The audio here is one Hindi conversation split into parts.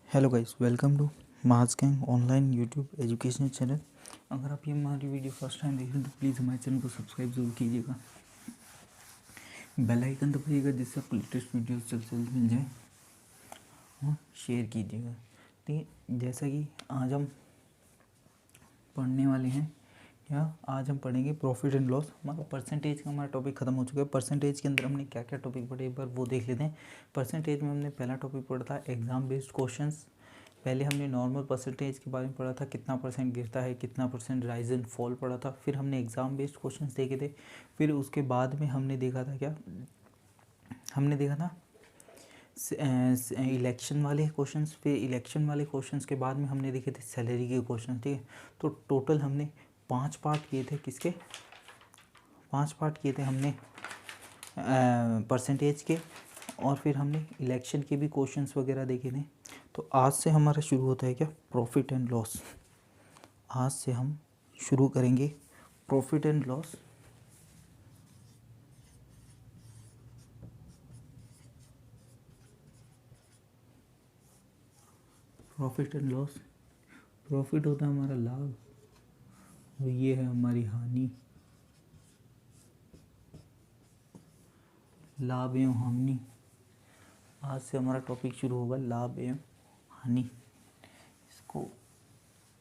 Hello guys, welcome to mass gang online YouTube educational channel. अगर आप ये हमारी वीडियो फर्स्ट टाइम देख रहे हैं तो प्लीज़ हमारे चैनल को सब्सक्राइब जरूर कीजिएगा, बेल आइकन दबाइएगा जिससे आपको लेटेस्ट वीडियोस जल्द मिल जाए और शेयर कीजिएगा। ठीक है, जैसा कि आज हम पढ़ने वाले हैं या आज हम पढ़ेंगे प्रॉफिट एंड लॉस। हमारा परसेंटेज का हमारा टॉपिक खत्म हो चुका है। परसेंटेज के अंदर हमने क्या क्या टॉपिक पढ़े एक बार वो देख लेते हैं। परसेंटेज में हमने पहला टॉपिक पढ़ा था एग्ज़ाम बेस्ड क्वेश्चंस। पहले हमने नॉर्मल परसेंटेज के बारे में पढ़ा था, कितना परसेंट गिरता है, कितना परसेंट राइज एंड फॉल पढ़ा था। फिर हमने एग्ज़ाम बेस्ड क्वेश्चंस देखे थे। फिर उसके बाद में हमने देखा था क्या, हमने देखा था इलेक्शन वाले क्वेश्चंस। फिर इलेक्शन वाले क्वेश्चंस के बाद में हमने देखे थे सैलरी के क्वेश्चन। ठीक है, तो टोटल हमने 5 पार्ट किए थे। किसके 5 पार्ट किए थे हमने? परसेंटेज के, और फिर हमने इलेक्शन के भी क्वेश्चंस वगैरह देखे थे। तो आज से हमारा शुरू होता है क्या, प्रॉफिट एंड लॉस। आज से हम शुरू करेंगे profit and loss. Profit and loss, profit होता है हमारा लाभ और ये है हमारी हानि। लाभ एवं हानि, आज से हमारा टॉपिक शुरू होगा लाभ एवं हानि। इसको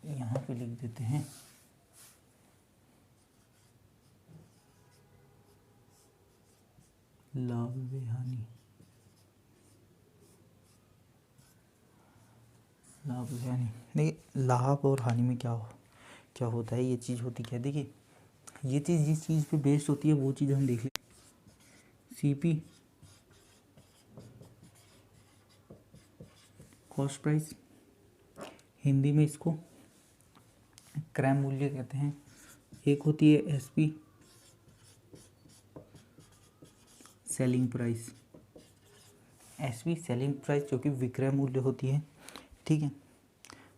यहाँ पे लिख देते हैं। लाभ व हानि, लाभ व हानि। देखिए लाभ और हानि में क्या होता है, ये चीज़ होती क्या है। देखिए ये चीज़ जिस चीज़ पे बेस्ड होती है वो चीज़ हम देख लें। सीपी कॉस्ट प्राइस, हिंदी में इसको क्रय मूल्य कहते हैं। एक होती है SP selling price, SP selling price जो कि विक्रय मूल्य होती है। ठीक है,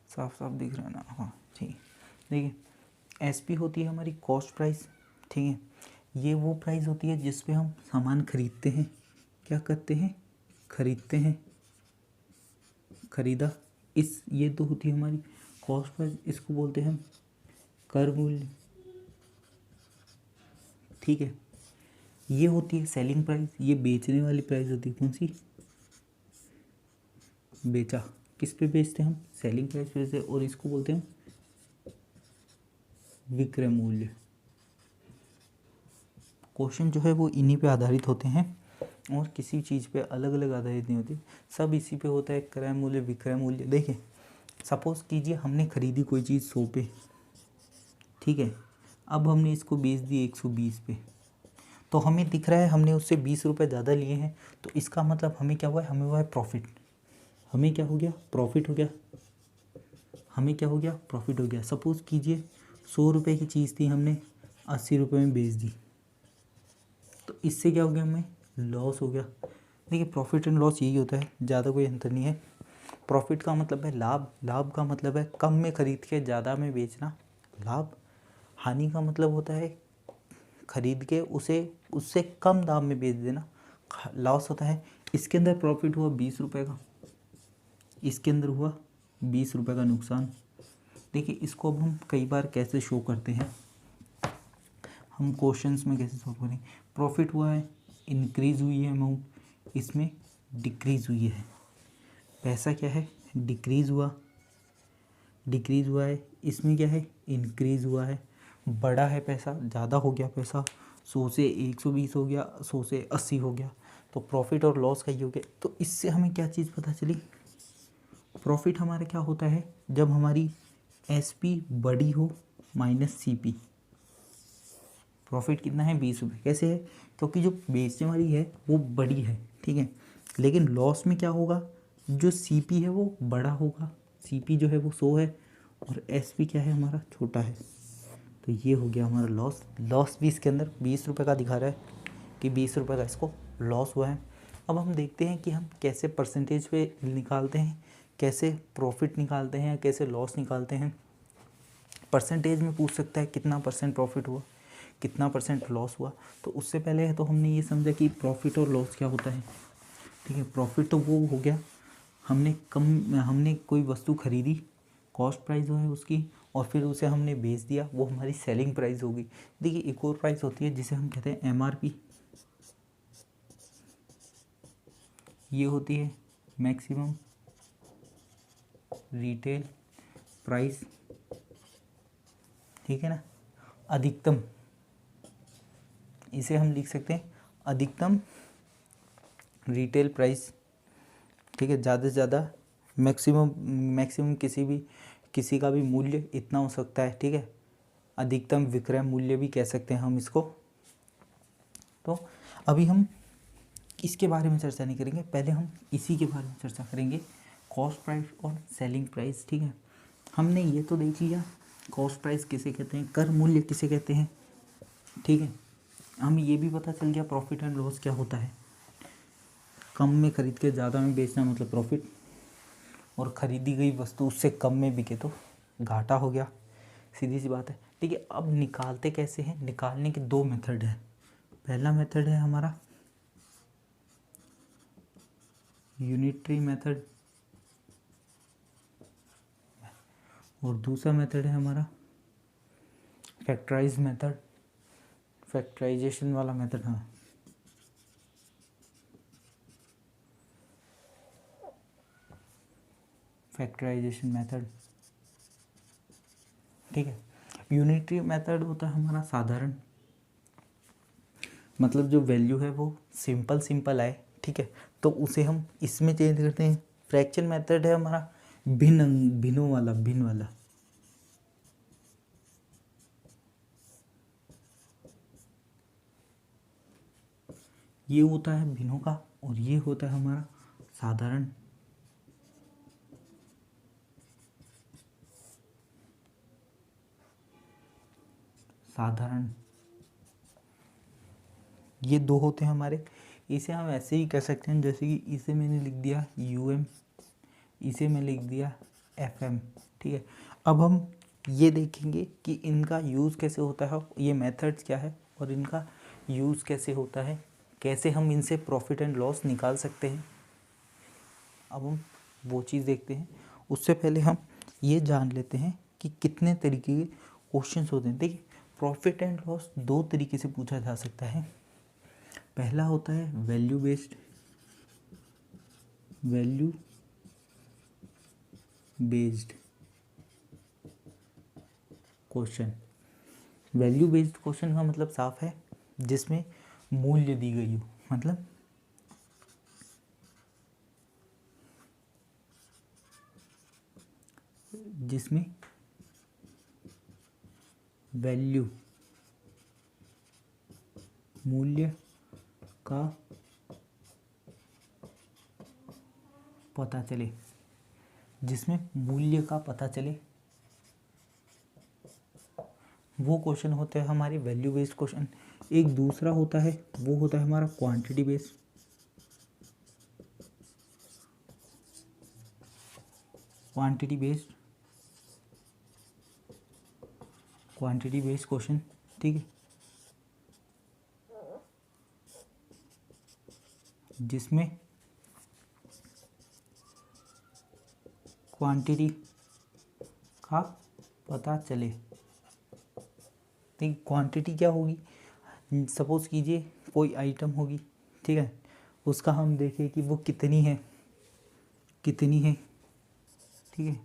साफ साफ दिख रहा है ना? हाँ ठीक है। देखिए एसपी होती है हमारी कॉस्ट प्राइस। ठीक है, ये वो प्राइस होती है जिस पे हम सामान खरीदते हैं। क्या करते हैं? खरीदते हैं, खरीदा। ये तो होती है हमारी कॉस्ट प्राइस, इसको बोलते हैं हम कर मूल्य। ठीक है, ये होती है सेलिंग प्राइस, ये बेचने वाली प्राइस होती है। कौन सी? बेचा। किस पे बेचते हैं हम? सेलिंग प्राइस पे बेचते हैं, और इसको बोलते हैं विक्रय मूल्य। क्वेश्चन जो है वो इन्हीं पे आधारित होते हैं और किसी चीज़ पे अलग अलग आधारित नहीं होती, सब इसी पे होता है, क्रय मूल्य विक्रय मूल्य। देखिए सपोज कीजिए हमने खरीदी कोई चीज़ 100 पे। ठीक है, अब हमने इसको बेच दी 120 पे, तो हमें दिख रहा है हमने उससे 20 रुपये ज़्यादा लिए हैं। तो इसका मतलब हमें क्या हुआ है? हमें हुआ है प्रॉफिट। हमें क्या हो गया? प्रॉफिट हो गया। हमें क्या हो गया? प्रॉफिट हो गया। सपोज़ कीजिए 100 रुपये की चीज़ थी, हमने 80 रुपये में बेच दी, तो इससे क्या हो गया? हमें लॉस हो गया। देखिए प्रॉफिट एंड लॉस यही होता है, ज़्यादा कोई अंतर नहीं है। प्रॉफिट का मतलब है लाभ, लाभ का मतलब है कम में खरीद के ज़्यादा में बेचना, लाभ। हानि का मतलब होता है खरीद के उसे उससे कम दाम में बेच देना, लॉस होता है। इसके अंदर प्रॉफिट हुआ 20 रुपये का, इसके अंदर हुआ 20 रुपये का नुकसान। देखिए इसको अब हम कई बार कैसे शो करते हैं, हम क्वेश्चंस में कैसे सॉल्व करें। प्रॉफिट हुआ है, इंक्रीज़ हुई है अमाउंट, इसमें डिक्रीज़ हुई है। पैसा क्या है? डिक्रीज़ हुआ, डिक्रीज़ हुआ है। इसमें क्या है? इंक्रीज़ हुआ है, बढ़ा है पैसा, ज़्यादा हो गया पैसा, 100 से 120 हो गया, 100 से 80 हो गया। तो प्रॉफिट और लॉस का ही हो गया। तो इससे हमें क्या चीज़ पता चली? प्रॉफिट हमारा क्या होता है? जब हमारी एसपी बड़ी हो माइनस सीपी। प्रॉफिट कितना है? 20 रुपये। कैसे है? क्योंकि जो बेचने वाली है वो बड़ी है। ठीक है, लेकिन लॉस में क्या होगा? जो सीपी है वो बड़ा होगा। सीपी जो है वो 100 है और एसपी क्या है हमारा? छोटा है। तो ये हो गया हमारा लॉस। लॉस भी इसके अंदर 20 रुपये का दिखा रहा है कि 20 रुपये का इसको लॉस हुआ है। अब हम देखते हैं कि हम कैसे परसेंटेज पे निकालते हैं, कैसे प्रॉफिट निकालते हैं, कैसे लॉस निकालते हैं। परसेंटेज में पूछ सकता है कितना परसेंट प्रॉफिट हुआ, कितना परसेंट लॉस हुआ। तो उससे पहले तो हमने ये समझा कि प्रॉफिट और लॉस क्या होता है। ठीक है, प्रॉफिट तो वो हो गया हमने कोई वस्तु खरीदी, कॉस्ट प्राइस जो है उसकी, और फिर उसे हमने बेच दिया, वो हमारी सेलिंग प्राइस होगी। देखिए एक और प्राइस होती है जिसे हम कहते हैं MRP, ये होती है मैक्सिमम रिटेल प्राइस, ठीक है ना। अधिकतम, इसे हम लिख सकते हैं अधिकतम रिटेल प्राइस, ठीक है। ज़्यादा से ज़्यादा मैक्सिमम किसी का भी मूल्य इतना हो सकता है, ठीक है। अधिकतम विक्रय मूल्य भी कह सकते हैं हम इसको। तो अभी हम इसके बारे में चर्चा नहीं करेंगे, पहले हम इसी के बारे में चर्चा करेंगे, कॉस्ट प्राइस और सेलिंग प्राइस, ठीक है। हमने ये तो देख लिया कॉस्ट प्राइस किसे कहते हैं, कर मूल्य किसे कहते हैं, ठीक है। हमें ये भी पता चल गया प्रॉफिट एंड लॉस क्या होता है। कम में खरीद के ज़्यादा में बेचना मतलब प्रॉफिट, और ख़रीदी गई वस्तु उससे कम में बिके तो घाटा हो गया, सीधी सी बात है, ठीक है। अब निकालते कैसे हैं, निकालने के दो मेथड हैं। पहला मेथड है हमारा यूनिटरी मेथड, और दूसरा मेथड है हमारा फैक्टराइज मेथड, फैक्टराइजेशन वाला मेथड। हाँ, फैक्टराइजेशन मेथड, ठीक है। यूनिटरी मेथड होता है हमारा साधारण, मतलब जो वैल्यू है वो सिंपल आए, ठीक है, तो उसे हम इसमें चेंज करते हैं। फ्रैक्शन मेथड है हमारा भिन्न वाला, ये होता है भिन्नों का, और ये होता है हमारा साधारण। ये दो होते हैं हमारे। इसे हम ऐसे ही कर सकते हैं जैसे कि इसे मैंने लिख दिया UM, इसे मैं लिख दिया FM, ठीक है। अब हम ये देखेंगे कि इनका यूज़ कैसे होता है, ये मेथड्स क्या है और इनका यूज़ कैसे होता है, कैसे हम इनसे प्रॉफिट एंड लॉस निकाल सकते हैं। अब हम वो चीज़ देखते हैं। उससे पहले हम ये जान लेते हैं कि कितने तरीके के क्वेश्चंस होते हैं। देखिए प्रॉफिट एंड लॉस दो तरीके से पूछा जा सकता है। पहला होता है value based question. Value based question का मतलब साफ है जिसमें मूल्य दी गई हो, मतलब जिसमें वैल्यू मूल्य का पता चले, जिसमें मूल्य का पता चले, वो क्वेश्चन होते हैं हमारे वैल्यू बेस्ड क्वेश्चन। एक दूसरा होता है वो होता है हमारा क्वांटिटी बेस्ड क्वेश्चन, ठीक है, जिसमें क्वांटिटी का पता चले। ठीक, क्वांटिटी क्या होगी, सपोज कीजिए कोई आइटम होगी, ठीक है, उसका हम देखें कि वो कितनी है, ठीक है,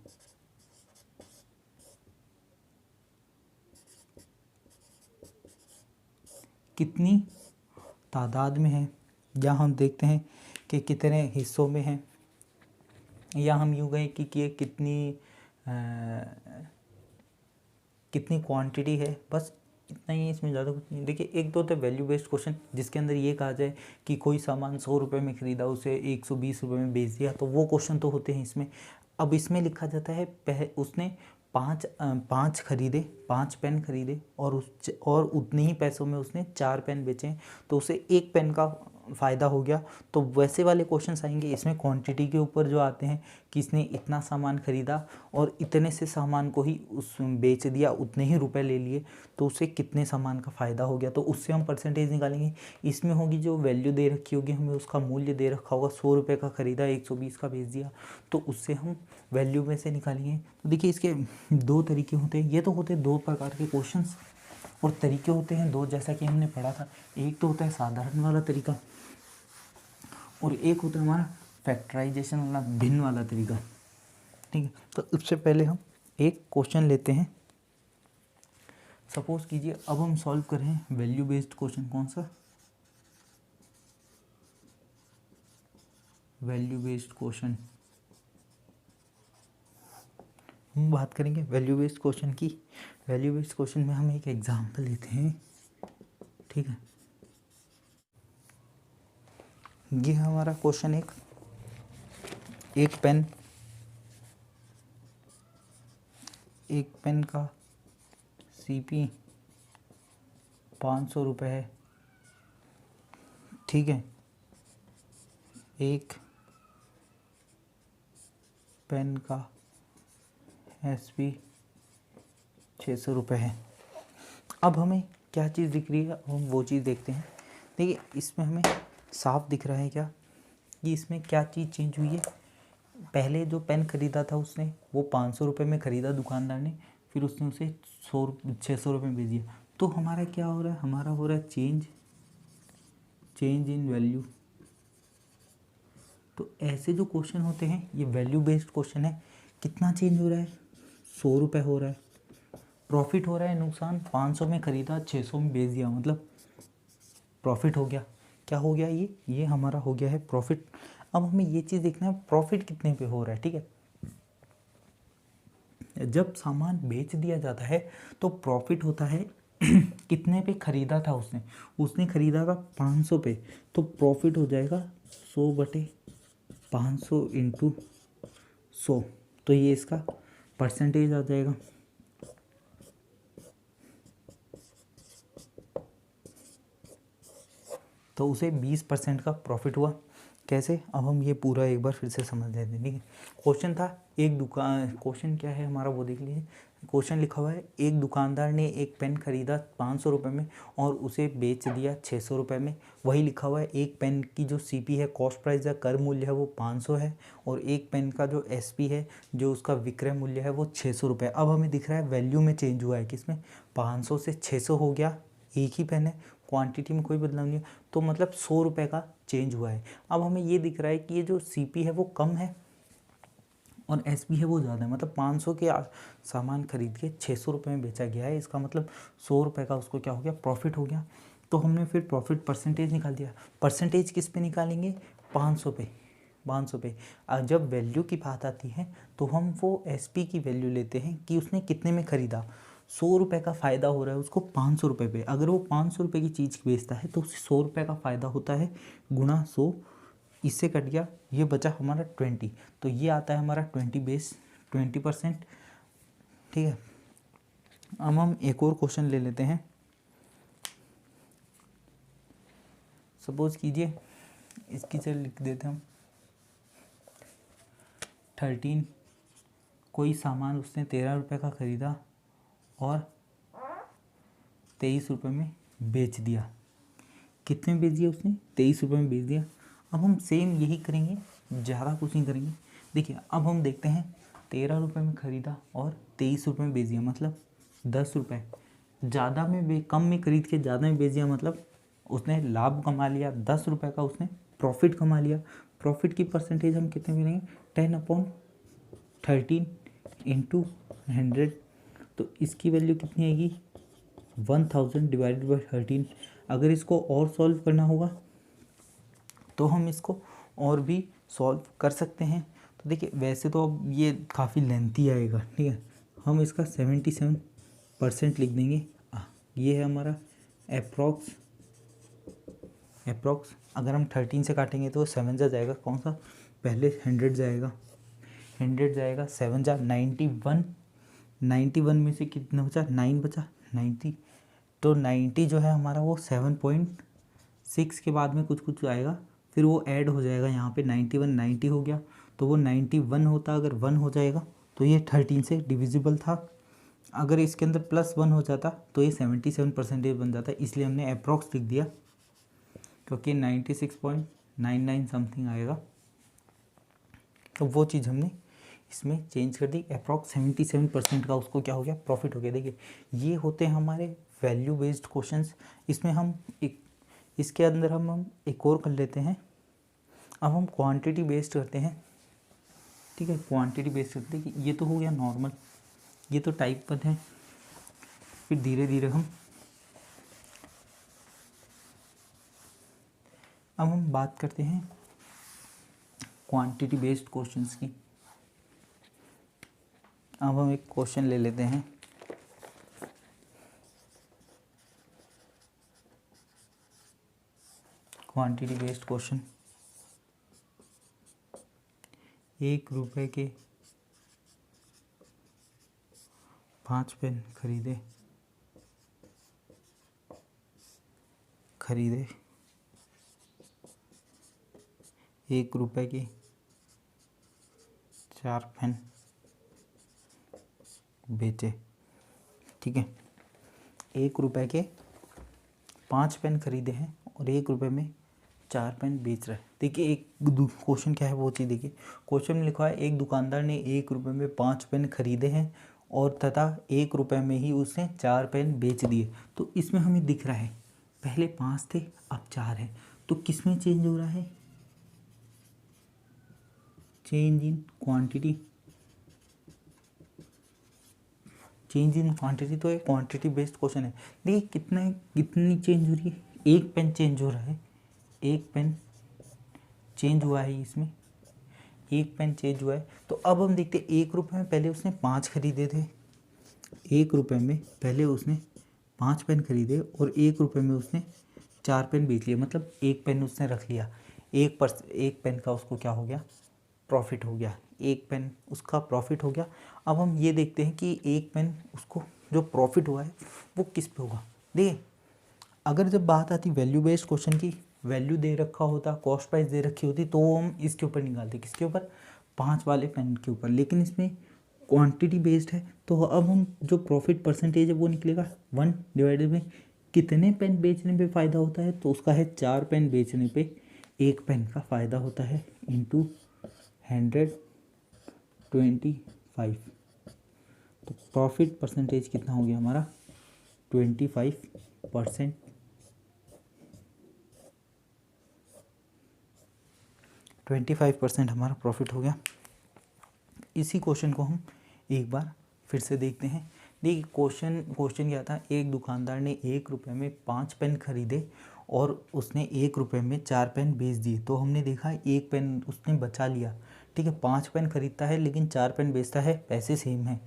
कितनी तादाद में है, या हम देखते हैं कि कितने हिस्सों में है, या हम यूँ कहें कि ये कितनी क्वांटिटी है, बस इतना ही, इसमें ज़्यादा कुछ नहीं। देखिए एक तो होता है वैल्यू बेस्ड क्वेश्चन जिसके अंदर ये कहा जाए कि कोई सामान 100 रुपये में ख़रीदा, उसे 120 रुपये में बेच दिया, तो वो क्वेश्चन तो होते हैं इसमें। अब इसमें लिखा जाता है उसने 5 पेन खरीदे और उतने ही पैसों में उसने 4 पेन बेचे, तो उसे 1 पेन का फ़ायदा हो गया। तो वैसे वाले क्वेश्चंस आएंगे, इसमें क्वांटिटी के ऊपर जो आते हैं कि इसने इतना सामान खरीदा और इतने से सामान को ही उस बेच दिया, उतने ही रुपए ले लिए, तो उससे कितने सामान का फ़ायदा हो गया, तो उससे हम परसेंटेज निकालेंगे। इसमें होगी जो वैल्यू दे रखी होगी, हमें उसका मूल्य दे रखा होगा, 100 रुपये का खरीदा 120 का बेच दिया, तो उससे हम वैल्यू में से निकालेंगे। तो देखिए इसके दो तरीके होते हैं, ये तो होते हैं दो प्रकार के क्वेश्चंस, और तरीके होते हैं दो, जैसा कि हमने पढ़ा था। एक तो होता है साधारण वाला तरीका और एक होता है हमारा फैक्टराइजेशन वाला, भिन्न वाला तरीका। ठीक है, तो उससे पहले हम एक क्वेश्चन लेते हैं। सपोज कीजिए अब हम सॉल्व कर रहे हैं वैल्यू बेस्ड क्वेश्चन। कौन सा? Value based question. हम बात करेंगे वैल्यू बेस्ड क्वेश्चन की। वैल्यू बेस्ड क्वेश्चन में हम एक एग्जांपल लेते हैं। ठीक है, ये हमारा क्वेश्चन एक पेन का सीपी 500 रुपये है। ठीक है, एक पेन का एसपी 600 रुपये है। अब हमें क्या चीज़ दिख रही है, अब हम वो चीज़ देखते हैं। देखिए इसमें हमें साफ दिख रहा है क्या कि इसमें क्या चीज़ चेंज हुई है। पहले जो पेन ख़रीदा था उसने वो 500 रुपये में ख़रीदा दुकानदार ने, फिर उसने उसे 600 रुपये में बेच दिया। तो हमारा क्या हो रहा है, हमारा हो रहा है चेंज इन वैल्यू। तो ऐसे जो क्वेश्चन होते हैं ये वैल्यू बेस्ड क्वेश्चन है। कितना चेंज हो रहा है? 100 रुपये हो रहा है। प्रॉफिट हो रहा है, नुकसान? 500 में ख़रीदा 600 में बेच दिया, मतलब प्रॉफिट हो गया। क्या हो गया? ये हमारा हो गया है प्रॉफिट। अब हमें ये चीज़ देखना है प्रॉफिट कितने पे हो रहा है। ठीक है, जब सामान बेच दिया जाता है तो प्रॉफिट होता है कितने पे ख़रीदा था उसने ख़रीदा था 500 पे, तो प्रॉफिट हो जाएगा 100/500 इंटू 100। तो ये इसका परसेंटेज आ जाएगा। तो उसे 20% का प्रॉफिट हुआ। कैसे? अब हम ये पूरा एक बार फिर से समझ लेते हैं। ठीक है, क्वेश्चन था एक दुकान, क्वेश्चन क्या है हमारा वो देख लीजिए। क्वेश्चन लिखा हुआ है एक दुकानदार ने एक पेन खरीदा 500 रुपये में और उसे बेच दिया 600 रुपये में। वही लिखा हुआ है एक पेन की जो सीपी है, कॉस्ट प्राइस है, कर मूल्य है, वो 500 है, और एक पेन का जो एसपी है, जो उसका विक्रय मूल्य है, वो 600 रुपये। अब हमें दिख रहा है वैल्यू में चेंज हुआ है, किसमें? 500 से 600 हो गया। एक ही पेन है, क्वांटिटी में कोई बदलाव नहीं है, तो मतलब 100 रुपये का चेंज हुआ है। अब हमें ये दिख रहा है कि ये जो सीपी है वो कम है और एसपी है वो ज़्यादा है, मतलब 500 के सामान खरीद के 600 रुपये में बेचा गया है। इसका मतलब 100 रुपये का उसको क्या हो गया? प्रॉफिट हो गया। तो हमने फिर प्रॉफिट परसेंटेज निकाल दिया। परसेंटेज किस पे निकालेंगे? 500 पे। 500 पे जब वैल्यू की बात आती है तो हम वो एसपी की वैल्यू लेते हैं कि उसने कितने में ख़रीदा। 100 रुपये का फ़ायदा हो रहा है उसको 500 रुपये पे। अगर वो 500 रुपये की चीज़ बेचता है तो उसे 100 रुपये का फ़ायदा होता है, गुणा 100, इससे कट गया, ये बचा हमारा 20। तो ये आता है हमारा 20%। ठीक है, अब हम एक और क्वेश्चन ले लेते हैं। सपोज कीजिए इसकी चल लिख देते हैं हम 13। कोई सामान उसने 13 रुपये का ख़रीदा और 23 रुपये में बेच दिया। कितने में बेच दिया उसने? 23 रुपये में बेच दिया। अब हम सेम यही करेंगे, ज़्यादा कुछ नहीं करेंगे। देखिए अब हम देखते हैं 13 रुपये में ख़रीदा और 23 रुपये में बेच दिया, मतलब 10 रुपये ज़्यादा में कम में खरीद के ज़्यादा में बेच दिया, मतलब उसने लाभ कमा लिया। 10 रुपये का उसने प्रॉफिट कमा लिया। प्रॉफिट की परसेंटेज हम कितने मिलेंगे? 10/13 इंटू 100। तो इसकी वैल्यू कितनी आएगी? 1000 डिवाइडेड बाई 13। अगर इसको और सॉल्व करना होगा तो हम इसको और भी सॉल्व कर सकते हैं। तो देखिए वैसे तो अब ये काफ़ी लेंथी आएगा। ठीक है, हम इसका 77% लिख देंगे। ये है हमारा अप्रॉक्स। अगर हम 13 से काटेंगे तो 7 जा जाएगा, कौन सा? पहले 100 जाएगा, 7 जा 91। 91 में से कितना बचा? 9 बचा, 90। तो 90 जो है हमारा वो 7.6 6 के बाद में कुछ कुछ आएगा, फिर वो ऐड हो जाएगा यहाँ पे 91, 90 हो गया, तो वो 91 होता, अगर 1 हो जाएगा तो ये 13 से डिविजिबल था। अगर इसके अंदर +1 हो जाता तो ये 77% बन जाता, इसलिए हमने अप्रॉक्स लिख दिया, क्योंकि 96.99 समथिंग आएगा, तो वो चीज़ हमने इसमें चेंज कर दी। अप्रॉक्स 77% का उसको क्या हो गया, प्रॉफिट हो गया। देखिए ये होते हैं हमारे वैल्यू बेस्ड क्वेश्चंस। इसमें हम इसके अंदर हम एक और कर लेते हैं। अब हम क्वांटिटी बेस्ड करते हैं, ठीक है, क्वांटिटी बेस्ड करते हैं। ये तो हो गया नॉर्मल, ये तो टाइप 1 है। फिर धीरे धीरे अब हम बात करते हैं क्वांटिटी बेस्ड क्वेश्चंस की। अब हम एक क्वेश्चन ले लेते हैं, क्वांटिटी बेस्ड क्वेश्चन। 1 रुपए के 5 पेन खरीदे 1 रुपए के 4 पेन बेचे, ठीक है। 1 रुपए के 5 पेन खरीदे हैं और 1 रुपए में 4 पेन बेच रहा है। देखिए एक क्वेश्चन क्या है वो चीज़ देखिए। क्वेश्चन में लिखा है एक दुकानदार ने 1 रुपए में 5 पेन खरीदे हैं और तथा 1 रुपए में ही उसने 4 पेन बेच दिए। तो इसमें हमें दिख रहा है पहले 5 थे अब 4 है, तो किस में चेंज हो रहा है, change in quantity. Change in quantity, तो एक क्वांटिटी बेस्ड क्वेश्चन है। देखिए कितनी चेंज हो रही है, 1 पेन चेंज हो रहा है, 1 पेन चेंज हुआ है, इसमें 1 पेन चेंज हुआ है। तो अब हम देखते हैं 1 रुपये में पहले उसने 5 खरीदे थे, 1 रुपये में पहले उसने 5 पेन खरीदे और 1 रुपये में उसने 4 पेन बेच लिए, मतलब 1 पेन उसने रख लिया। 1 पेन का उसको क्या हो गया, प्रॉफिट हो गया, 1 पेन उसका प्रॉफिट हो गया। अब हम ये देखते हैं कि 1 पेन उसको जो प्रॉफिट हुआ है वो किस पे होगा। देखिए अगर जब बात आती वैल्यू बेस्ड क्वेश्चन की, वैल्यू दे रखा होता, कॉस्ट प्राइस दे रखी होती, तो हम इसके ऊपर निकालते, किसके ऊपर, 5 वाले पेन के ऊपर। लेकिन इसमें क्वांटिटी बेस्ड है, तो अब हम जो प्रॉफिट परसेंटेज है वो निकलेगा 1 डिवाइडेड में कितने पेन बेचने पे फ़ायदा होता है, तो उसका है 4 पेन बेचने पे 1 पेन का फ़ायदा होता है, इंटू 125। तो प्रॉफिट परसेंटेज कितना हो गया हमारा, 25%। 25% हमारा प्रॉफिट हो गया। इसी क्वेश्चन को हम एक बार फिर से देखते हैं। देखिए क्वेश्चन क्या था, एक दुकानदार ने 1 रुपये में 5 पेन खरीदे और उसने 1 रुपये में 4 पेन बेच दिए। तो हमने देखा 1 पेन उसने बचा लिया, ठीक है। 5 पेन खरीदता है लेकिन 4 पेन बेचता है, पैसे सेम है।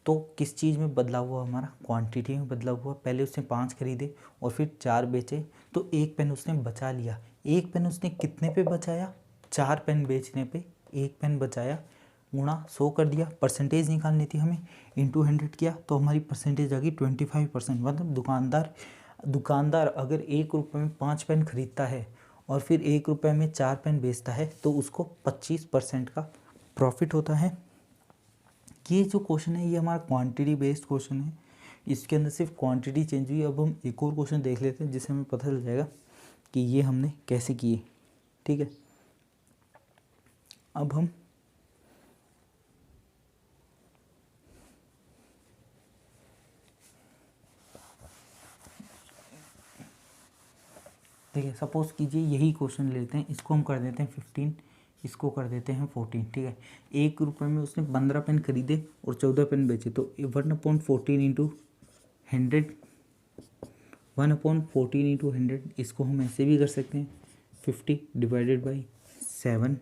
तो किस चीज़ में बदलाव हुआ हमारा, क्वांटिटी में बदलाव हुआ। पहले उसने 5 खरीदे और फिर 4 बेचे, तो 1 पेन उसने बचा लिया। 1 पेन उसने कितने पे बचाया, 4 पेन बेचने पे 1 पेन बचाया, गुणा 100 कर दिया। परसेंटेज निकालनी थी हमें, इंटू 100 किया, तो हमारी परसेंटेज आ गई 25%। मतलब दुकानदार अगर 1 रुपये में 5 पेन खरीदता है और फिर 1 रुपये में 4 पेन बेचता है, तो उसको 25% का प्रॉफिट होता है। ये जो क्वेश्चन है ये हमारा क्वांटिटी बेस्ड क्वेश्चन है, इसके अंदर सिर्फ क्वांटिटी चेंज हुई। अब हम एक और क्वेश्चन देख लेते हैं जिससे हमें पता चल जाएगा कि ये हमने कैसे किए, ठीक है। अब हम देखिए सपोज कीजिए यही क्वेश्चन लेते हैं, इसको हम कर देते हैं 15, इसको कर देते हैं 14, ठीक है। 1 रुपये में उसने 15 पेन खरीदे और 14 पेन बेचे, तो 1/14 इंटू 100, 1/14 इंटू 100, इसको हम ऐसे भी कर सकते हैं 50 डिवाइडेड बाई 7,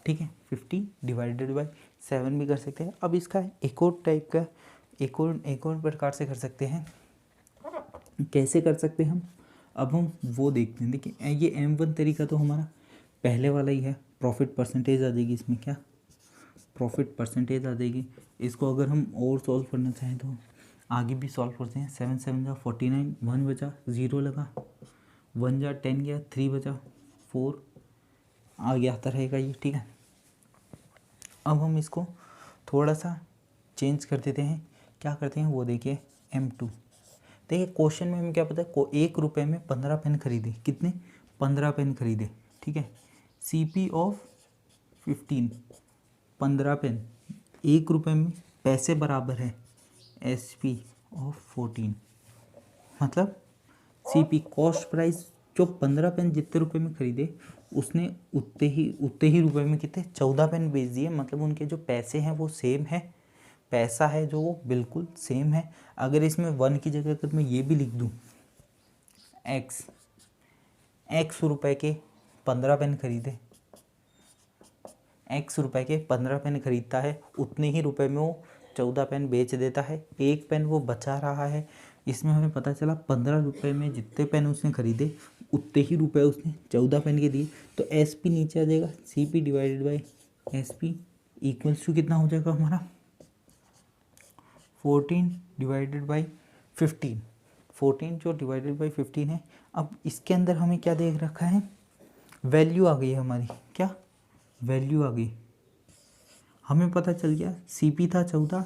ठीक है। 50 डिवाइडेड बाई 7 भी कर सकते हैं। अब इसका एक और टाइप का एक और प्रकार से कर सकते हैं। कैसे कर सकते हैं हम, अब हम वो देखते हैं। देखिए ये M1 तरीका तो हमारा पहले वाला ही है, प्रॉफिट परसेंटेज आ जाएगी इसमें, क्या प्रॉफिट परसेंटेज आ जाएगी। इसको अगर हम और सॉल्व करना चाहें तो आगे भी सॉल्व करते हैं। 7 7 जा 49, 1 बचा 0 लगा 1 जा 10 गया, 3 बचा 4, आगे आता रहेगा ये, ठीक है। अब हम इसको थोड़ा सा चेंज कर देते हैं, क्या करते हैं वो देखिए, M2। देखिए क्वेश्चन में हमें क्या पता है, 1 रुपये में 15 पेन खरीदे, कितने, 15 पेन खरीदे, ठीक है। CP ऑफ 15, 15 पेन, 1 रुपये में पैसे बराबर है SP ऑफ 14, मतलब CP कॉस्ट प्राइस, जो 15 पेन जितने रुपए में खरीदे उसने उतने ही रुपए में कितने, 14 पेन बेच दिए, मतलब उनके जो पैसे हैं वो सेम है, पैसा है जो वो बिल्कुल सेम है। अगर इसमें 1 की जगह अगर मैं ये भी लिख दूँ, x रुपए के 15 पेन खरीदे, x रुपए के 15 पेन खरीदता है, उतने ही रुपए में वो 14 पेन बेच देता है, 1 पेन वो बचा रहा है। इसमें हमें पता चला 15 रुपये में जितने पेन उसने खरीदे उतने ही रुपए उसने 14 पेन के दिए, तो SP नीचे आ जाएगा, CP divided by SP equals to कितना हो जाएगा हमारा, 14 डिवाइडेड बाई 15, 14 जो डिवाइडेड बाई 15 है। अब इसके अंदर हमें क्या देख रखा है, वैल्यू आ गई है हमारी, क्या वैल्यू आ गई, हमें पता चल गया CP था 14,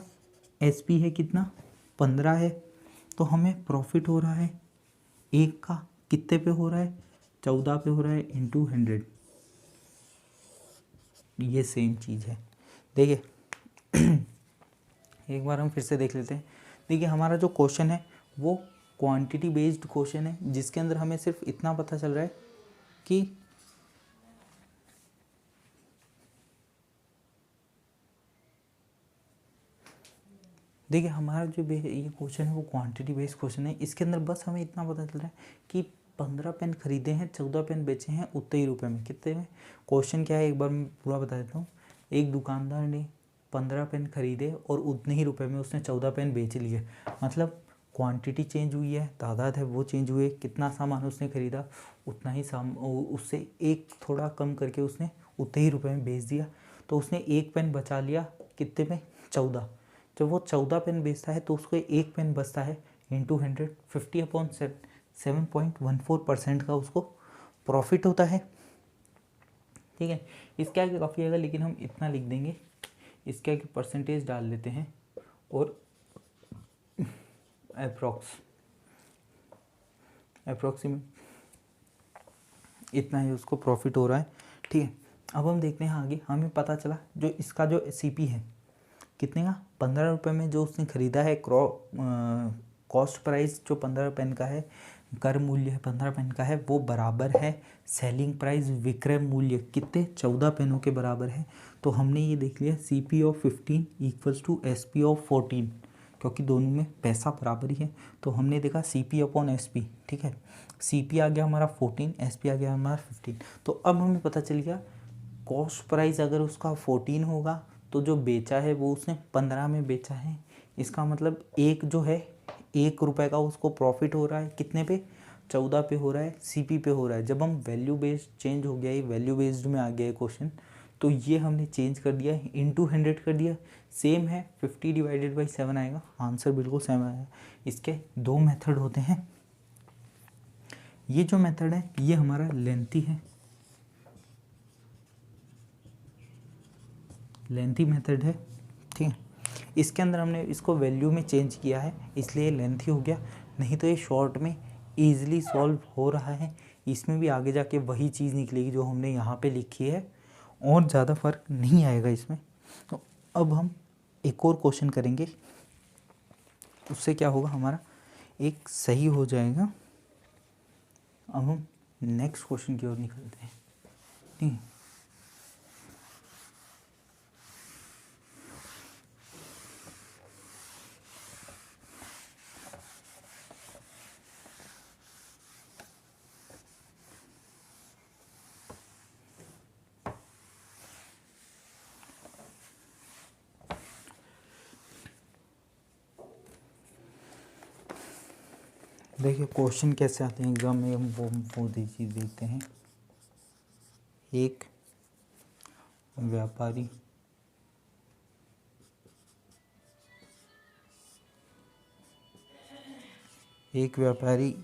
SP है कितना 15 है, तो हमें प्रॉफिट हो रहा है एक का कितने पे हो रहा है, 14 पे हो रहा है इंटू 100, ये सेम चीज़ है। देखिए एक बार हम फिर से देख लेते हैं। देखिए हमारा जो क्वेश्चन है वो क्वांटिटी बेस्ड क्वेश्चन है, जिसके अंदर हमें सिर्फ इतना पता चल रहा है कि देखिए हमारा जो ये क्वेश्चन है वो क्वांटिटी बेस्ड क्वेश्चन है। इसके अंदर बस हमें इतना पता चल रहा है कि 15 पेन खरीदे हैं, 14 पेन बेचे हैं उतने ही रुपए में, कितने में। क्वेश्चन क्या है एक बार मैं पूरा बता देता हूँ। एक दुकानदार ने 15 पेन खरीदे और उतने ही रुपए में उसने 14 पेन बेच लिए, मतलब क्वांटिटी चेंज हुई है, तादाद है वो चेंज हुई है, कितना सामान उसने खरीदा उतना ही उससे एक थोड़ा कम करके उसने उतने ही रुपए में बेच दिया, तो उसने एक पेन बचा लिया कितने में, 14। जब वो 14 पेन बेचता है तो उसको एक पेन बचता है इंटू 100, 50/7.14% का उसको प्रॉफिट होता है, ठीक है। इसके आगे काफ़ी आएगा लेकिन हम इतना लिख देंगे, इसके आगे परसेंटेज डाल लेते हैं और अप्रॉक्सीमेट इतना ही उसको प्रॉफिट हो रहा है, ठीक है। अब हम देखते हैं आगे, हमें पता चला जो इसका जो CP है कितने का, 15 रुपये में जो उसने ख़रीदा है, कॉस्ट प्राइस जो 15 पेन का है, कर मूल्य 15 पेन का है, वो बराबर है सेलिंग प्राइस विक्रय मूल्य कितने, 14 पेनों के बराबर है। तो हमने ये देख लिया CP of 15 equals to SP of 14, क्योंकि दोनों में पैसा बराबर ही है, तो हमने देखा CP अपॉन SP, ठीक है। CP आ गया हमारा 14, SP आ गया हमारा 15। तो अब हमें पता चल गया कॉस्ट प्राइस अगर उसका 14 होगा तो जो बेचा है वो उसने 15 में बेचा है, इसका मतलब एक जो है 1 रुपये का उसको प्रॉफिट हो रहा है, कितने पे, 14 पे हो रहा है, CP पे हो रहा है। जब हम वैल्यू बेस्ड चेंज हो गया, ये वैल्यू बेस्ड में आ गया है क्वेश्चन, तो ये हमने चेंज कर दिया, इंटू 100 कर दिया, सेम है 50 डिवाइडेड बाई 7 आएगा, आंसर बिल्कुल सेम आएगा। इसके 2 मेथड होते हैं, ये जो मेथड है ये हमारा लेंथी है, लेंथी मेथड है, ठीक है। इसके अंदर हमने इसको वैल्यू में चेंज किया है इसलिए लेंथी हो गया, नहीं तो ये शॉर्ट में ईजिली सॉल्व हो रहा है। इसमें भी आगे जाके वही चीज़ निकलेगी जो हमने यहाँ पे लिखी है, और ज़्यादा फर्क नहीं आएगा इसमें। तो अब हम एक और क्वेश्चन करेंगे, उससे क्या होगा हमारा एक सही हो जाएगा। अब हम नेक्स्ट क्वेश्चन की ओर निकलते हैं, ठीक है। देखिए क्वेश्चन कैसे आते हैं एग्जाम में, हम वो चीज़ देखते हैं। एक व्यापारी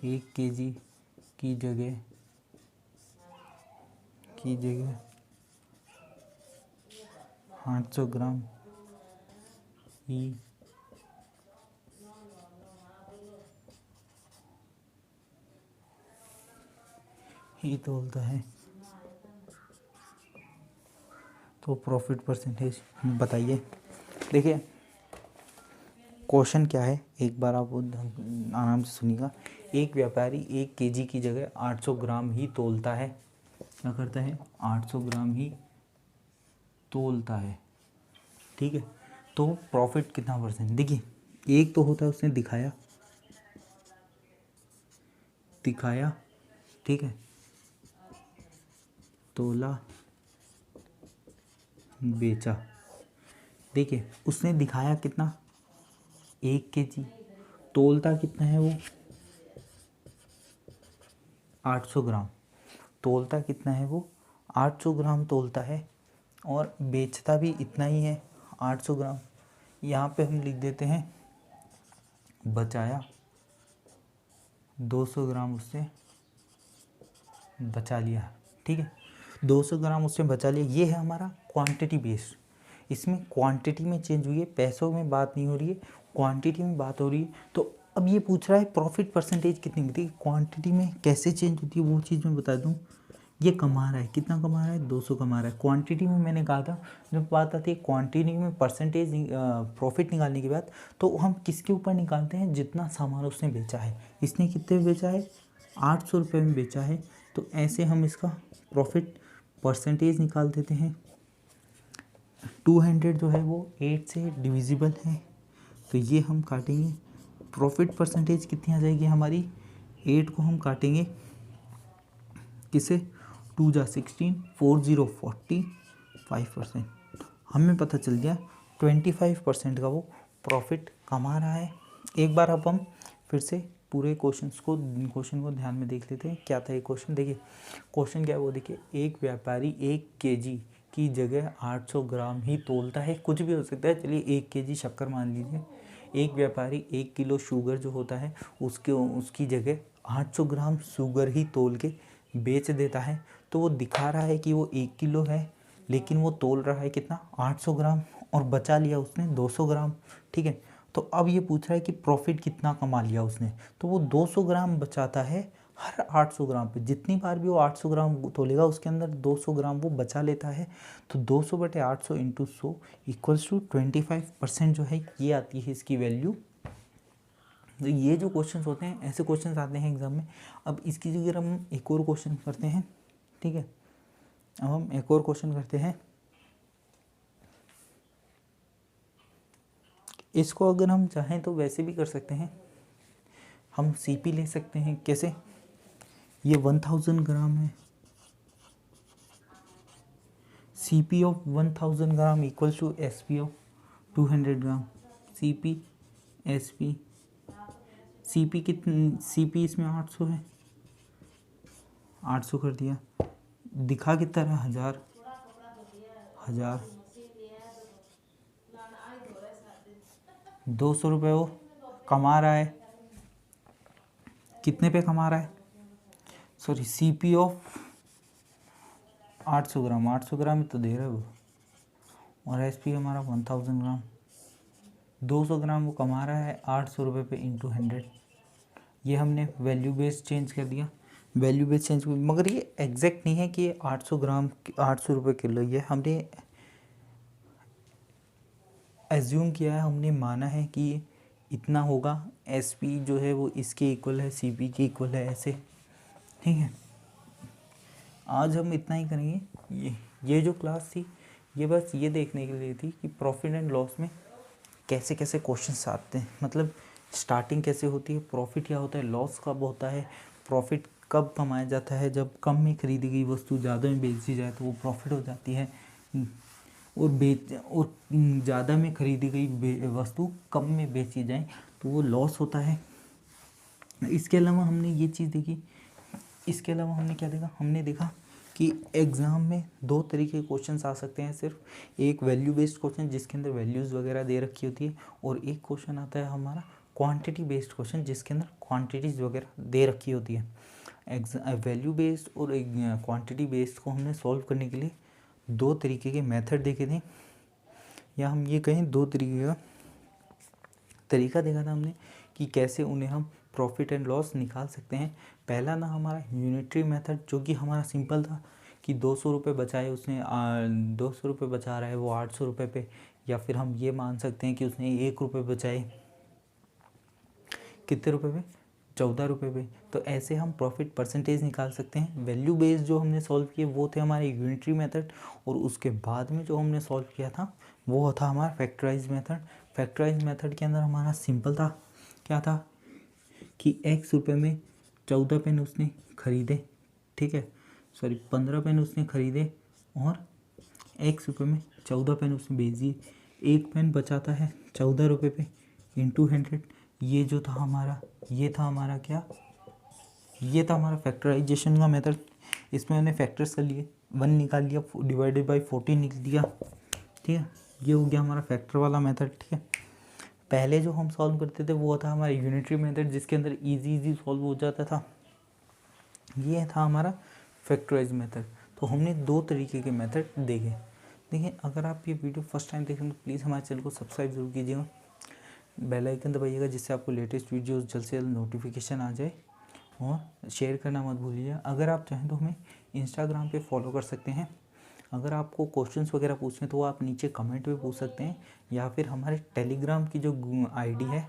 एक केजी की जगह 800 ग्राम ही तोलता है, तो प्रॉफिट परसेंटेज बताइए। देखिए क्वेश्चन क्या है, एक बार आप आराम से सुनिएगा। एक व्यापारी 1 केजी की जगह 800 ग्राम ही तोलता है। क्या करता है? 800 ग्राम ही तोलता है, ठीक है। तो प्रॉफिट कितना परसेंट? देखिए एक तो होता है उसने दिखाया, ठीक है, तोला, बेचा। देखिए उसने दिखाया कितना? 1 केजी। तोलता कितना है वो? 800 ग्राम। तोलता कितना है वो? 800 ग्राम तोलता है, और बेचता भी इतना ही है, 800 ग्राम। यहाँ पे हम लिख देते हैं बचाया 200 ग्राम उससे बचा लिया, ठीक है। 200 ग्राम उससे बचा लिया, ये है हमारा क्वांटिटी बेस्ड। इसमें क्वांटिटी में चेंज हुई है, पैसों में बात नहीं हो रही है, क्वांटिटी में बात हो रही है। तो अब ये पूछ रहा है प्रॉफिट परसेंटेज कितनी मिलती है। क्वांटिटी में कैसे चेंज होती है वो चीज़ मैं बता दूं। ये कमा रहा है, कितना कमा रहा है? 200 कमा रहा है। क्वांटिटी में मैंने कहा था, जब बात आती है क्वांटिटी में परसेंटेज प्रॉफिट निकालने की बात, तो हम किसके ऊपर निकालते हैं? जितना सामान उसने बेचा है। इसने कितने में बेचा है? 800 रुपये में बेचा है। तो ऐसे हम इसका प्रॉफिट परसेंटेज निकाल देते हैं। 200 जो है वो 8 से डिविजिबल है, तो ये हम काटेंगे। प्रॉफिट परसेंटेज कितनी आ जाएगी हमारी? 8 को हम काटेंगे किसे? 2 जा 16, 40 5%। हमें पता चल गया 25% का वो प्रॉफिट कमा रहा है। एक बार अब हम फिर से पूरे क्वेश्चन को ध्यान में देख लेते हैं। क्या था ये क्वेश्चन? देखिए क्वेश्चन क्या है वो देखिए। एक व्यापारी 1 केजी की जगह 800 ग्राम ही तोलता है। कुछ भी हो सकता है, चलिए 1 केजी शक्कर मान लीजिए। एक व्यापारी 1 किलो शुगर जो होता है उसकी जगह 800 ग्राम शुगर ही तोल के बेच देता है। तो वो दिखा रहा है कि वो 1 किलो है, लेकिन वो तोल रहा है कितना? 800 ग्राम, और बचा लिया उसने 200 ग्राम, ठीक है। तो अब ये पूछ रहा है कि प्रॉफिट कितना कमा लिया उसने। तो वो 200 ग्राम बचाता है हर 800 ग्राम पे। जितनी बार भी वो 800 ग्राम तोलेगा उसके अंदर 200 ग्राम वो बचा लेता है। तो 200/800 × 100 इक्वल्स टू 25% जो है ये आती है इसकी वैल्यू। तो ये जो क्वेश्चंस होते हैं, ऐसे क्वेश्चंस आते हैं एग्जाम में। अब इसकी जगह हम एक और क्वेश्चन करते हैं, ठीक है। अब हम एक और क्वेश्चन करते हैं। इसको अगर हम चाहें तो वैसे भी कर सकते हैं, हम सीपी ले सकते हैं। कैसे? ये 1000 ग्राम है, CP of 1000 gram equals to SP of 200 gram. CP SP, CP कितनी? सीपी इसमें 800 है, 800 कर दिया। दिखा कितना रहा? 1000। 200 रुपये वो कमा रहा है। कितने पे कमा रहा है? सॉरी, सीपी ऑफ 800 ग्राम, 800 ग्राम ही तो दे रहा है वो, और एसपी हमारा 1000 ग्राम। 200 ग्राम वो कमा रहा है 800 रुपये पे इंटू 100। ये हमने वैल्यू बेस चेंज कर दिया, वैल्यू बेस चेंज। मगर ये एग्जैक्ट नहीं है कि ये 800 ग्राम 800 रुपये किलो, ये हमने एज्यूम किया है, हमने माना है कि ये इतना होगा। एसपी जो है वो इसके इक्वल है, सीपी के इक्वल है, ऐसे, ठीक है। आज हम इतना ही करेंगे। ये जो क्लास थी ये बस ये देखने के लिए थी कि प्रॉफिट एंड लॉस में कैसे कैसे क्वेश्चंस आते हैं, मतलब स्टार्टिंग कैसे होती है, प्रॉफिट क्या होता है, लॉस कब होता है, प्रॉफिट कब कमाया जाता है। जब कम में खरीदी गई वस्तु ज़्यादा में बेची जाए तो वो प्रॉफिट हो जाती है, और ज़्यादा में खरीदी गई वस्तु कम में बेची जाए तो वो लॉस होता है। इसके अलावा हमने ये चीज़ देखी, इसके अलावा हमने क्या देखा? हमने देखा कि एग्ज़ाम में 2 तरीके के क्वेश्चंस आ सकते हैं सिर्फ। एक वैल्यू बेस्ड क्वेश्चन जिसके अंदर वैल्यूज़ वगैरह दे रखी होती है, और एक क्वेश्चन आता है हमारा क्वांटिटी बेस्ड क्वेश्चन जिसके अंदर क्वांटिटीज़ वगैरह दे रखी होती है। वैल्यू बेस्ड और एक क्वांटिटी बेस्ड को हमने सॉल्व करने के लिए दो तरीके के मेथड देखे थे, या हम ये कहें दो तरीके का तरीका देखा था हमने कि कैसे उन्हें हम प्रॉफिट एंड लॉस निकाल सकते हैं। पहला ना हमारा यूनिटरी मेथड, जो कि हमारा सिंपल था कि 200 रुपये बचाए उसने, 200 रुपये बचा रहा है वो 800 रुपये पे, या फिर हम ये मान सकते हैं कि उसने 1 रुपये बचाए कितने रुपये पे, 14 रुपये पे। तो ऐसे हम प्रॉफिट परसेंटेज निकाल सकते हैं। वैल्यू बेस्ड जो हमने सॉल्व किए वो थे हमारे यूनिटरी मेथड, और उसके बाद में जो हमने सॉल्व किया था वो था हमारा फैक्टराइज मेथड। फैक्टराइज मेथड के अंदर हमारा सिंपल था, क्या था कि x रुपये में 14 पेन उसने खरीदे, ठीक है, सॉरी 15 पेन उसने खरीदे, और x रुपये में 14 पेन उसने बेच दिए। एक पेन बचाता है 14 रुपये पे इंटू 100। ये जो था हमारा, ये था हमारा क्या, ये था हमारा फैक्टराइजेशन का मेथड। इसमें मैंने फैक्टर्स कर लिए, 1 निकाल लिया, डिवाइडेड बाई 14 निकल दिया, ठीक है। ये हो गया हमारा फैक्टर वाला मेथड, ठीक है। पहले जो हम सॉल्व करते थे वो था हमारा यूनिटरी मेथड, जिसके अंदर इजी सॉल्व हो जाता था। ये था हमारा फैक्टराइज मेथड। तो हमने दो तरीके के मेथड देखे। देखिए, अगर आप ये वीडियो फर्स्ट टाइम देखें तो प्लीज़ हमारे चैनल को सब्सक्राइब जरूर कीजिएगा, बेल आइकन दबाइएगा, जिससे आपको लेटेस्ट वीडियोस जल्द से जल्द नोटिफिकेशन आ जाए, और शेयर करना मत भूलिए। अगर आप चाहें तो हमें इंस्टाग्राम पे फॉलो कर सकते हैं। अगर आपको क्वेश्चंस वगैरह पूछने तो आप नीचे कमेंट में पूछ सकते हैं, या फिर हमारे टेलीग्राम की जो आईडी है,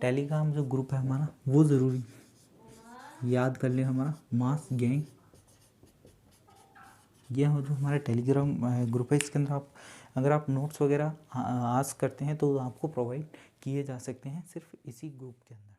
टेलीग्राम जो ग्रुप है हमारा, वो ज़रूरी याद कर लें, हमारा मास गैंग, ये जो हमारा टेलीग्राम ग्रुप है, इसके अंदर आप अगर आप नोट्स वगैरह आस्क करते हैं तो आपको प्रोवाइड किए जा सकते हैं सिर्फ इसी ग्रुप के अंदर।